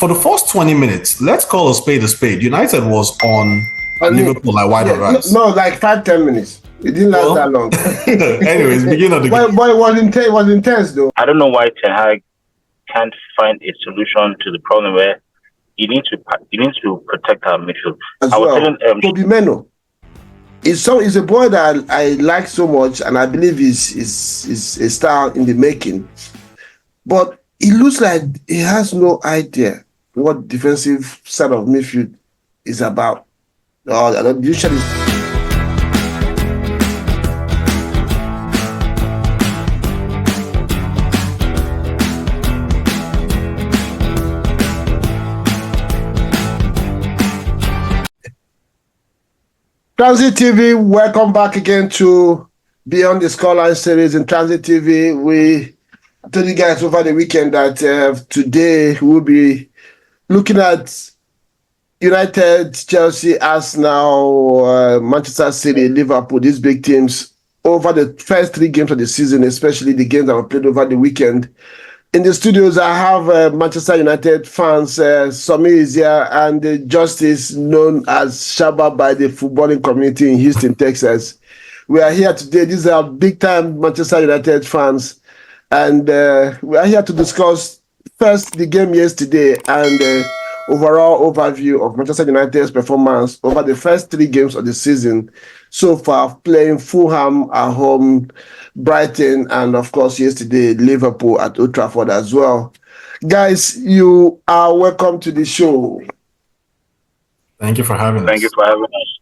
For the first 20 minutes, let's call a spade a spade. United was on Liverpool like white on rice. No, like 5-10 minutes. It didn't last that long. Anyways, begin of the game. But it was intense though. I don't know why Ten Hag can't find a solution to the problem where you need to protect our midfield. As well, Kobe Meno is a boy that I like so much, and I believe is a star in the making. But it looks like he has no idea what defensive side of midfield is about. Usually. Transit TV, welcome back again to Beyond the Scoreline series in Transit TV. We told you guys over the weekend that today we'll be looking at United, Chelsea, Arsenal, Manchester City, Liverpool, these big teams over the first 3 games of the season, especially the games that were played over the weekend. In the studios, I have Manchester United fans. Somi is here, and Justice, known as Shaba by the footballing community in Houston, Texas. We are here today. These are big-time Manchester United fans, and we are here to discuss first the game yesterday and overall overview of Manchester United's performance over the first 3 games of the season so far, playing Fulham at home, Brighton, and of course yesterday Liverpool at Old Trafford as well. Guys, you are welcome to the show. Thank you for having us. Thank you for having us.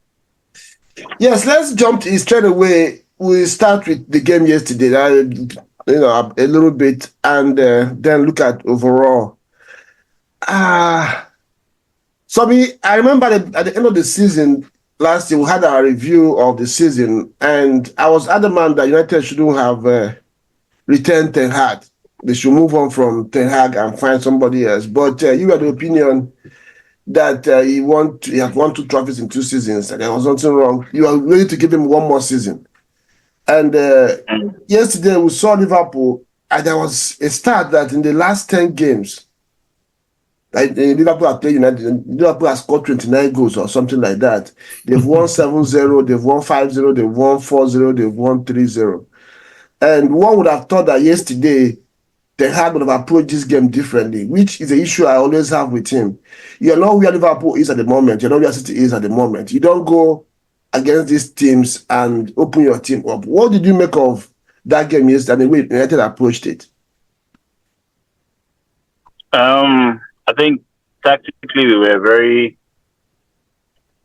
Yes, let's jump straight away. We'll start with the game yesterday, a little bit, and then look at overall. So I remember at the end of the season last year, we had our review of the season, and I was adamant that United shouldn't have returned Ten Hag. They should move on from Ten Hag and find somebody else. But you had the opinion that he had won 2 trophies in 2 seasons, and there was nothing wrong. You are ready to give him 1 more season. And yesterday we saw Liverpool, and there was a stat that in the last 10 games, Liverpool have played United. Liverpool has scored 29 goals or something like that. They've won 7-0, they've won 5-0, they've won 4-0, they've won 3-0. And one would have thought that yesterday Ten Hag would have approached this game differently, which is the issue I always have with him. You're not where Liverpool is at the moment. You're not where City is at the moment. You don't go against these teams and open your team up. What did you make of that game yesterday and the way United approached it? I think tactically we were very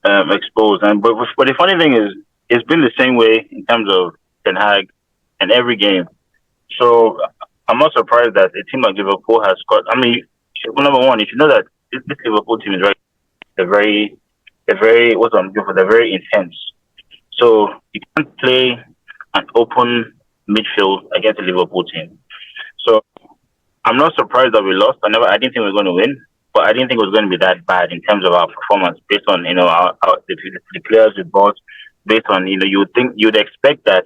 exposed, but the funny thing is, it's been the same way in terms of Ten Hag in every game. So I'm not surprised that a team like Liverpool has scored. I mean, number one, you should know that this Liverpool team is they're very intense. So you can't play an open midfield against a Liverpool team. So I'm not surprised that we lost. I didn't think we were going to win, but I didn't think it was going to be that bad in terms of our performance, based on the players we bought, based on you'd expect that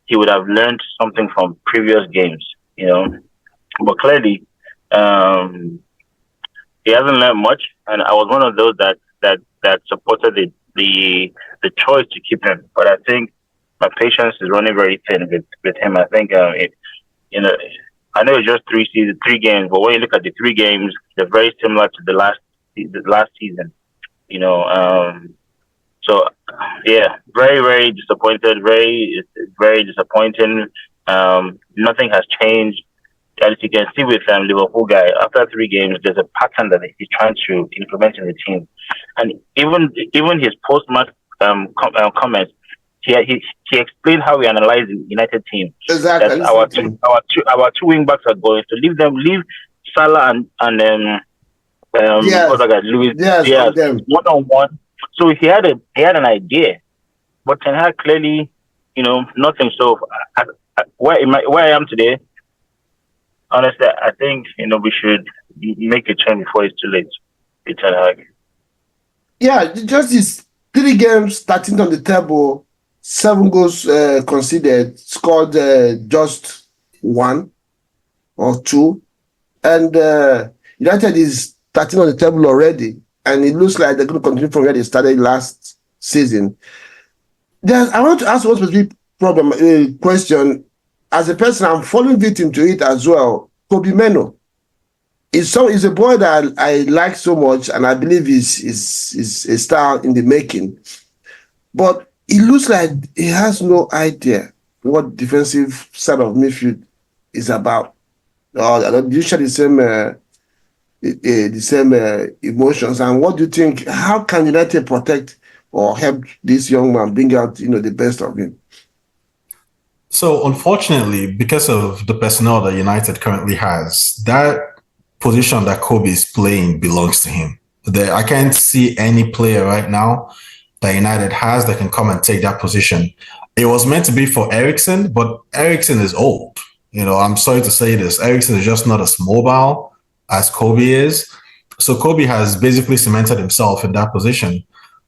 he would have learned something from previous games, but clearly he hasn't learned much, and I was one of those that supported the choice to keep him. But I think my patience is running very thin with him. I think I know it's just 3 games, but when you look at the 3 games, they're very similar to the last season. So yeah, very, very disappointed. Very, very disappointing. Nothing has changed. As you can see with Liverpool guy, after 3 games, there's a pattern that he's trying to implement in the team, and even his post-match comments. He explained how we analyze the United team. Exactly. That our 2 wing backs are going to leave Salah and other guys, Luis, one-on-one. So he had an idea, but Ten Hag clearly, nothing. So where I am today, honestly, I think we should make a change before it's too late. With Ten Hag. Yeah, just these 3 games, 13th on the table. 7 goals conceded, scored just 1 or 2. And United is 13 on the table already, and it looks like they're going to continue from where they started last season. I want to ask one specific question. As a person, I'm falling victim to it as well. Kobe Meno is a boy that I like so much, and I believe is a star in the making. But it looks like he has no idea what defensive side of midfield is about. You share the same emotions. And what do you think? How can United protect or help this young man bring out the best of him? So unfortunately, because of the personnel that United currently has, that position that Kobe is playing belongs to him. I can't see any player right now that United has that can come and take that position. It was meant to be for Eriksen, but Eriksen is old. I'm sorry to say this. Eriksen is just not as mobile as Kobe is. So Kobe has basically cemented himself in that position.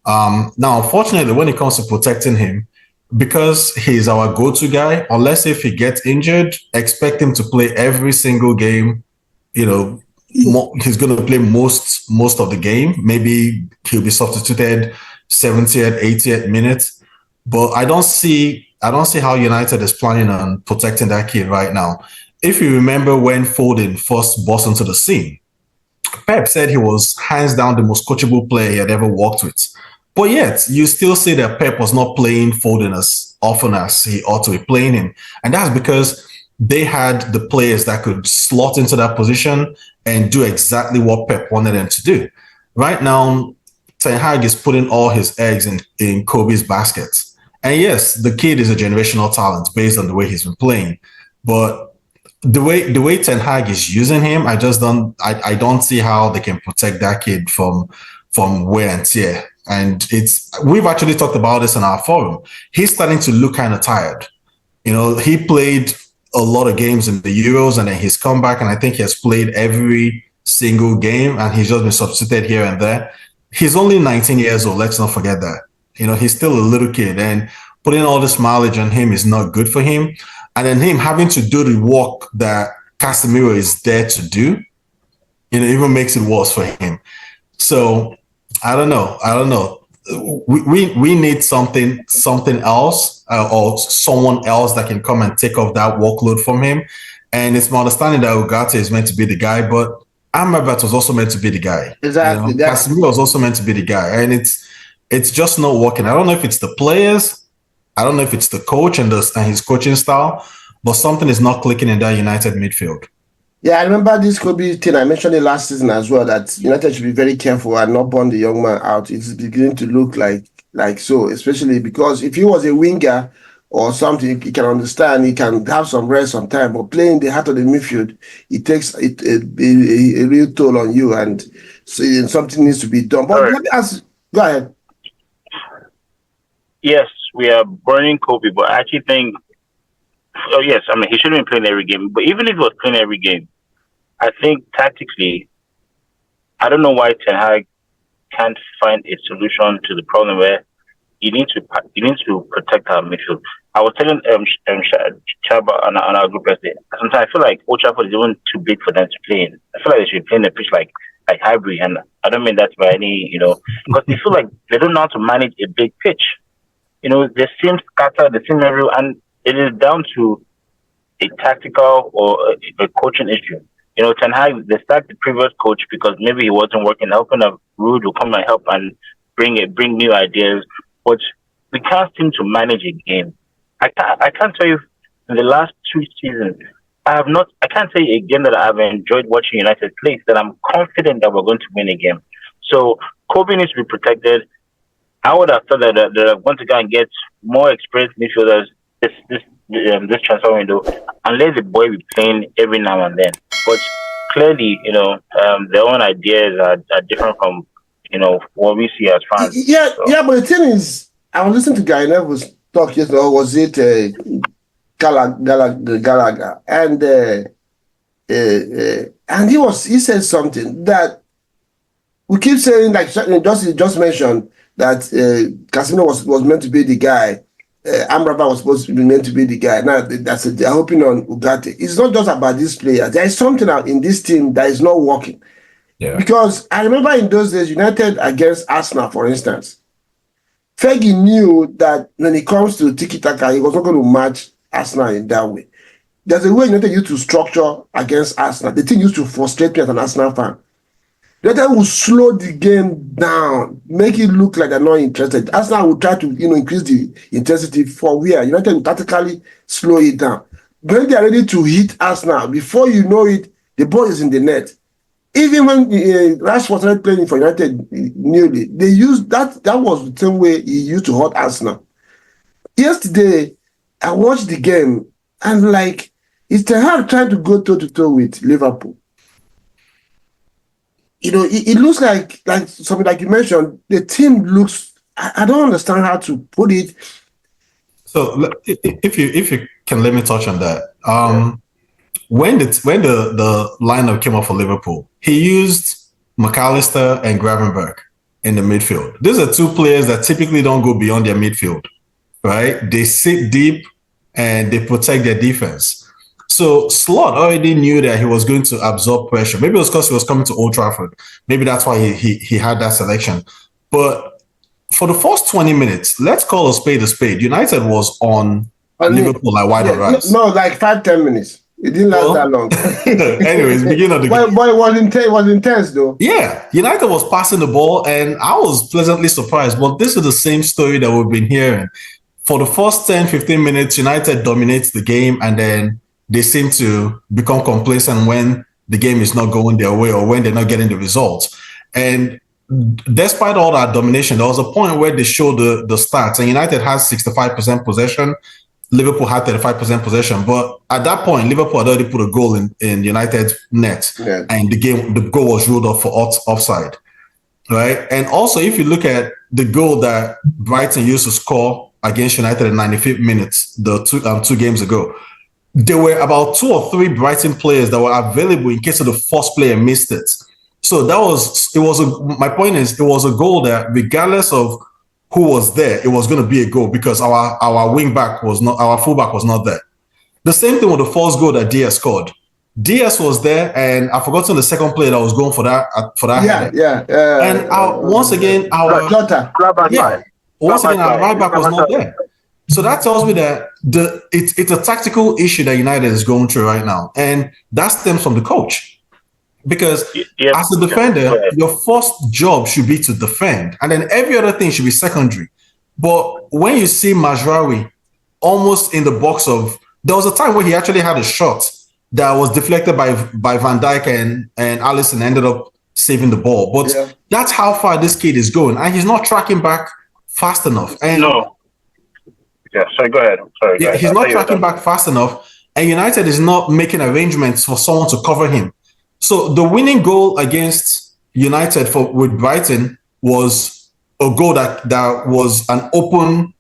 Now, unfortunately, when it comes to protecting him, because he's our go-to guy, unless if he gets injured, expect him to play every single game. He's going to play most of the game. Maybe he'll be substituted 70th, 80th minute. But I don't see how United is planning on protecting that kid right now. If you remember when Foden first burst into the scene, Pep said he was hands down the most coachable player he had ever worked with. But yet, you still say that Pep was not playing Foden as often as he ought to be playing him. And that's because they had the players that could slot into that position and do exactly what Pep wanted them to do. Right now, Ten Hag is putting all his eggs in Kobe's basket. And yes, the kid is a generational talent based on the way he's been playing. But the way Ten Hag is using him, I don't see how they can protect that kid from wear and tear. And we've actually talked about this on our forum. He's starting to look kind of tired. He played a lot of games in the Euros, and then he's come back, and I think he has played every single game, and he's just been substituted here and there. He's only 19 years old. Let's not forget that. He's still a little kid, and putting all this mileage on him is not good for him. And then him having to do the work that Casemiro is there to do, even makes it worse for him. So I don't know. We need something else or someone else that can come and take off that workload from him. And it's my understanding that Ugarte is meant to be the guy, but Amrabat was also meant to be the guy. Exactly. Casemiro was also meant to be the guy, and it's just not working. I don't know if it's the players. I don't know if it's the coach and his coaching style, but something is not clicking in that United midfield. Yeah, I remember this Kobe thing. I mentioned it last season as well, that United should be very careful and not burn the young man out. It's beginning to look like so, especially because if he was a winger or something, he can understand, he can have some rest sometime, but playing the heart of the midfield, it takes a real toll on you, and so something needs to be done. But let me ask, go ahead. Yes, we are burning Kobe, but I actually think, yes, he shouldn't be playing every game. But even if he was playing every game, I think tactically, I don't know why Ten Hag can't find a solution to the problem where you need to protect our midfield. I was telling Chaba on our group yesterday, sometimes I feel like Old Trafford is even too big for them to play in. I feel like they should be playing a pitch like Highbury, and I don't mean that by any, because they feel like they don't know how to manage a big pitch. They seem scattered, they seem everywhere, and it is down to a tactical or a coaching issue. Ten Hag, they sacked the previous coach because maybe he wasn't working, helping Ruud will come and help and bring new ideas, but we can't seem to manage a game. I can't tell you in the last 2 seasons, I can't tell you a game that I've enjoyed watching United play that I'm confident that we're going to win a game. So Kobe needs to be protected. I would have thought that they're going to go and get more experienced midfielders this transfer window and let the boy be playing every now and then. But clearly, their own ideas are different from what we see as fans. Yeah, so. Yeah, but the thing is, I was listening to Guy Neville's talk yesterday, or was it Gallagher? And he said something that we keep saying, like just mentioned, that Casemiro was meant to be the guy. Amrabat was supposed to be meant to be the guy. Now they're hoping on Ugarte. It's not just about this player. There is something out in this team that is not working. Yeah. Because I remember in those days, United against Arsenal, for instance, Fergie knew that when it comes to tiki-taka, he was not going to match Arsenal in that way. There's a way United used to structure against Arsenal. The thing used to frustrate me as an Arsenal fan. United will slow the game down, make it look like they're not interested. Arsenal will try to, increase the intensity for where United will tactically slow it down. When they are ready to hit Arsenal, before you know it, the ball is in the net. Even when Rashford started playing for United newly, they used that. That was the same way he used to hurt Arsenal. Yesterday, I watched the game and it's Ten Hag trying to go toe to toe with Liverpool. It looks like something like you mentioned. The team looks. I don't understand how to put it. So if you can let me touch on that. When the lineup came up for Liverpool, he used McAllister and Gravenberch in the midfield. These are two players that typically don't go beyond their midfield, right? They sit deep and they protect their defense. So Slot already knew that he was going to absorb pressure. Maybe it was because he was coming to Old Trafford. Maybe that's why he had that selection. But for the first 20 minutes, let's call a spade. United was on Liverpool like white on rice. No, like 5-10 minutes. It didn't last that long. Anyways, beginning of the game. But it was intense though. Yeah, United was passing the ball, and I was pleasantly surprised. But this is the same story that we've been hearing. For the first 10, 15 minutes, United dominates the game, and then they seem to become complacent when the game is not going their way or when they're not getting the results. And despite all that domination, there was a point where they showed the stats, and United has 65% possession. Liverpool had 35% possession, but at that point, Liverpool had already put a goal in United's net, and the goal was ruled off for offside, right? And also, if you look at the goal that Brighton used to score against United in 95th minutes, the two games ago, there were about 2 or 3 Brighton players that were available in case of the first player missed it. So my point is, it was a goal that regardless of who was there, it was going to be a goal because our fullback was not there. The same thing with the first goal that Diaz scored. Diaz was there, and I've forgotten the second player that was going for that header. And once again, our right back was not there. So that tells me that it's a tactical issue that United is going through right now, and that stems from the coach. Because as a defender, your first job should be to defend, and then every other thing should be secondary. But when you see Mazraoui almost in the box there was a time where he actually had a shot that was deflected by Van Dijk and Alisson ended up saving the ball. But that's how far this kid is going, and he's not tracking back fast enough. And no. Yeah, sorry, go ahead. Sorry, he's not tracking back fast enough, and United is not making arrangements for someone to cover him. So the winning goal against United with Brighton was a goal that was an open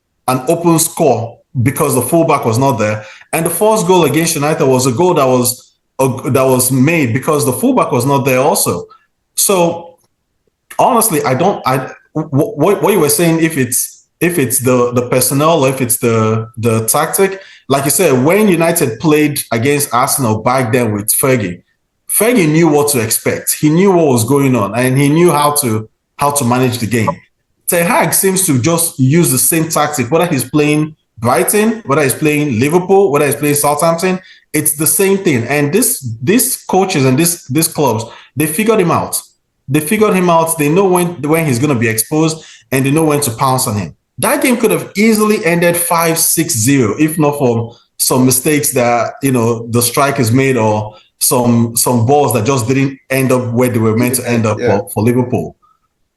score because the fullback was not there, and the first goal against United was a goal that was made because the fullback was not there also. So honestly, what you were saying, if it's the personnel or if it's the tactic, like you said, when United played against Arsenal back then with Fergie knew what to expect. He knew what was going on, and he knew how to manage the game. Ten Hag seems to just use the same tactic, whether he's playing Brighton, whether he's playing Liverpool, whether he's playing Southampton. It's the same thing. And these coaches and these clubs, they figured him out. They know when he's going to be exposed, and they know when to pounce on him. That game could have easily ended 5-6-0 if not for some mistakes that the strikers made or some balls that just didn't end up where they were meant to end up for Liverpool.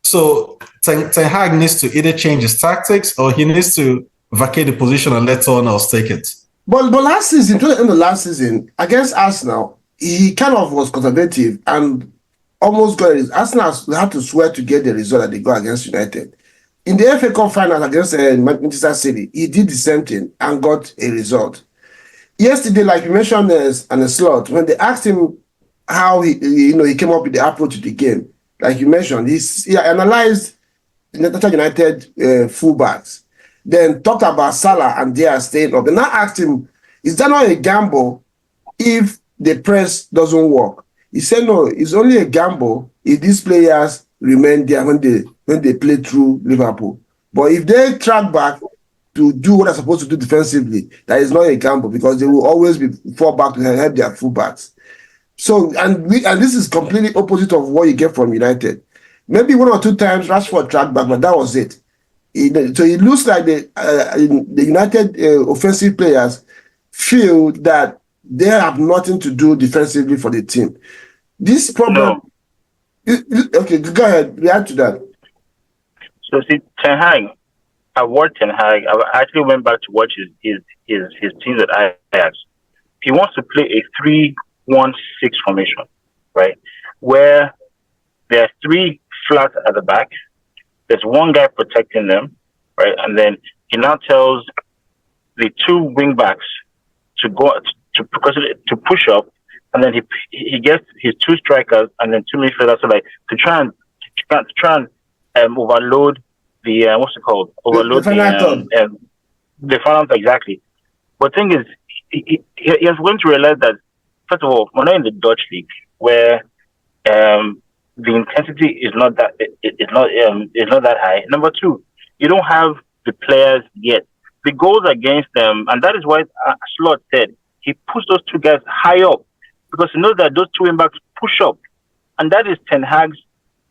So Ten Hag needs to either change his tactics or he needs to vacate the position and let someone else take it. But last season, toward the end of last season, against Arsenal, he kind of was conservative and almost got it. Arsenal had to swear to get the result that they got against United. In the FA Cup final against Manchester City, he did the same thing and got a result. Yesterday, like you mentioned, and a Slot, when they asked him how he came up with the approach to the game, like you mentioned, he analyzed United fullbacks, then talked about Salah and Diaz staying up. Then now asked him, is that not a gamble if the press doesn't work? He said, no, it's only a gamble if these players remain there when they play through Liverpool. But if they track back to do what they're supposed to do defensively, that is not a gamble because they will always be fall back to help their fullbacks. So and this is completely opposite of what you get from United. Maybe 1 or 2 times Rashford track back, but that was it. So it looks like the United offensive players feel that they have nothing to do defensively for the team. This problem. No. Okay, go ahead. React to that. So see, Ten Hag, I watched Ten Hag. I actually went back to watch his teams at Ajax. He wants to play a 3-1-6 formation, right? Where there are 3 flats at the back. There's one guy protecting them, right? And then he now tells the 2 wing backs to go to push up, and then he gets his 2 strikers and then 2 midfielders to try and overload the what's it called? Overload the final exactly. But the thing is, he has going to realize that first of all, we're not in the Dutch league where the intensity is not that that high. Number 2, you don't have the players yet. The goals against them, and that is why Slot said he pushed those 2 guys high up because he knows that those 2 wing backs push up, and that is Ten Hag's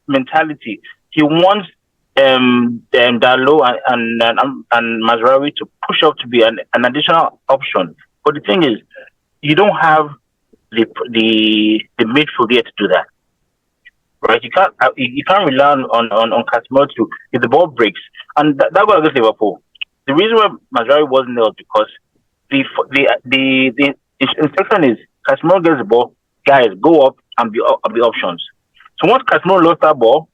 mentality. He wants Dalot and Mazraoui to push up to be an additional option. But the thing is, you don't have the midfield yet to do that. Right, you can't rely on Casemiro to if the ball breaks, and that goes against Liverpool. The reason why Mazraoui wasn't there was because the instruction is Casemiro gets the ball, guys go up and be options. So once Casemiro lost that ball,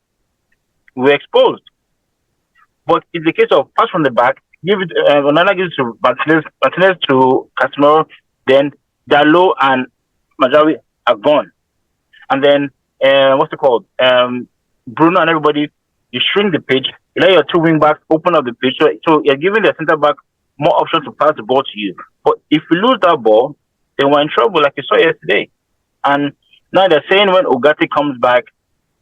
we were exposed. But in the case of pass from the back, give it Onana gives to Martinez to Casemiro, then Dalot and Mazraoui are gone, and then. What's it called? Bruno and everybody, you shrink the pitch, you let your 2 wing backs open up the pitch, so you're giving the centre back more options to pass the ball to you. But if we lose that ball, then we're in trouble, like you saw yesterday. And now they're saying when Ugarte comes back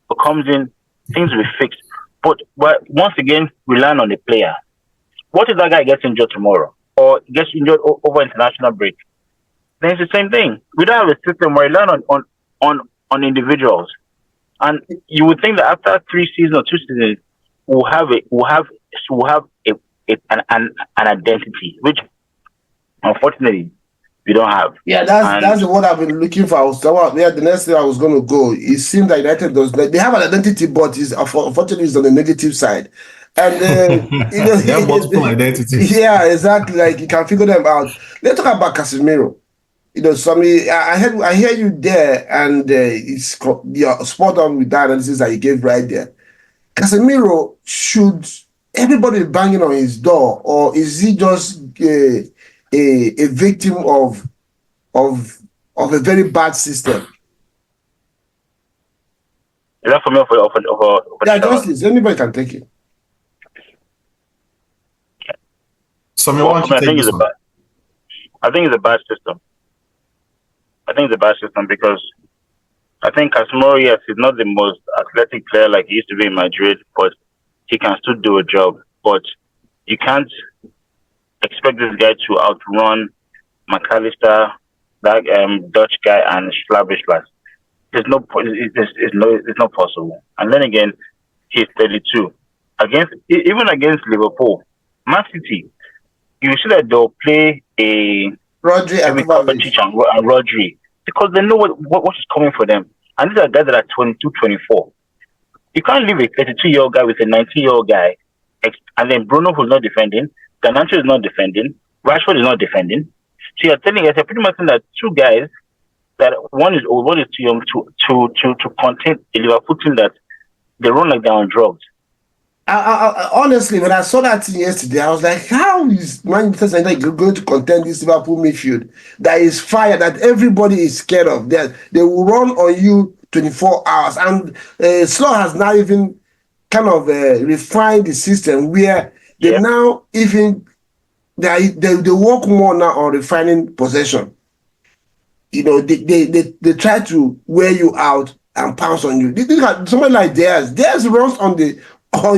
or comes in, things will be fixed. But once again, relying on the player. What if that guy gets injured tomorrow or gets injured over international break? Then it's the same thing. We don't have a system where we rely on individuals, and you would think that after 3 seasons or 2 seasons, we'll have an identity, which unfortunately we don't have. Yeah, that's what I've been looking for. The next thing I was going to go. It seems that United they have an identity, but unfortunately it's on the negative side. And they have multiple identities. Yeah, exactly. Like you can figure them out. Let's talk about Casemiro. I hear you there, and you're spot on with that analysis that you gave right there. Casemiro, should everybody be banging on his door, or is he just a victim of a very bad system? Is that for me or for Yeah, justice. Anybody can take it. So I think it's a bad system. I think it's a bad system because I think Casemiro, yes, he's not the most athletic player like he used to be in Madrid, but he can still do a job. But you can't expect this guy to outrun McAllister, that Dutch guy, and Schlaber. It's not possible. And then again, he's 32. Even against Liverpool, Man City, you see that they'll play a Rodri and Rodri because they know what is coming for them. And these are guys that are 22, 24. You can't leave a 32-year-old guy with a 19-year-old guy, and then Bruno, who's not defending, Garnacho is not defending, Rashford is not defending. So you're telling us, you're pretty much saying that 2 guys, that one is old, one is too young to contain a Liverpool team that they run like they're on drugs. Honestly, when I saw that thing yesterday, I was like, how is Man Utd going to contend this Liverpool midfield that is fire, that everybody is scared of? They will run on you 24 hours. And Slot has now even kind of refined the system where they now even, they work more now on refining possession. They try to wear you out and pounce on you. Look at somebody like Diaz. Diaz runs on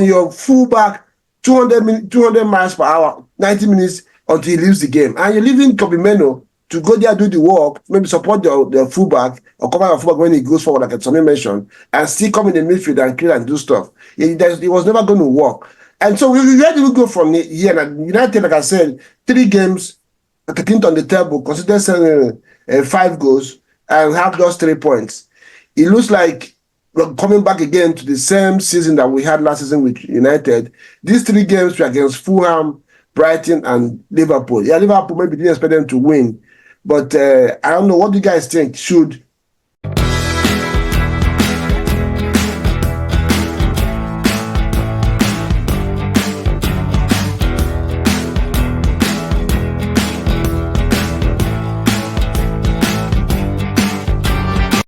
your fullback 200 miles per hour, 90 minutes until he leaves the game. And you're leaving Kobe Meno to go there, do the work, maybe support the fullback or cover your fullback when he goes forward, like somebody mentioned, and still come in the midfield and clear and do stuff. It was never going to work. And so where do we go from here? And United, like I said, 3 games, 13th on the table, considered 5 goals, and have just 3 points. It looks like we're coming back again to the same season that we had last season with United. These 3 games were against Fulham, Brighton, and Liverpool. Yeah, Liverpool maybe didn't expect them to win. But I don't know. What do you guys think? Should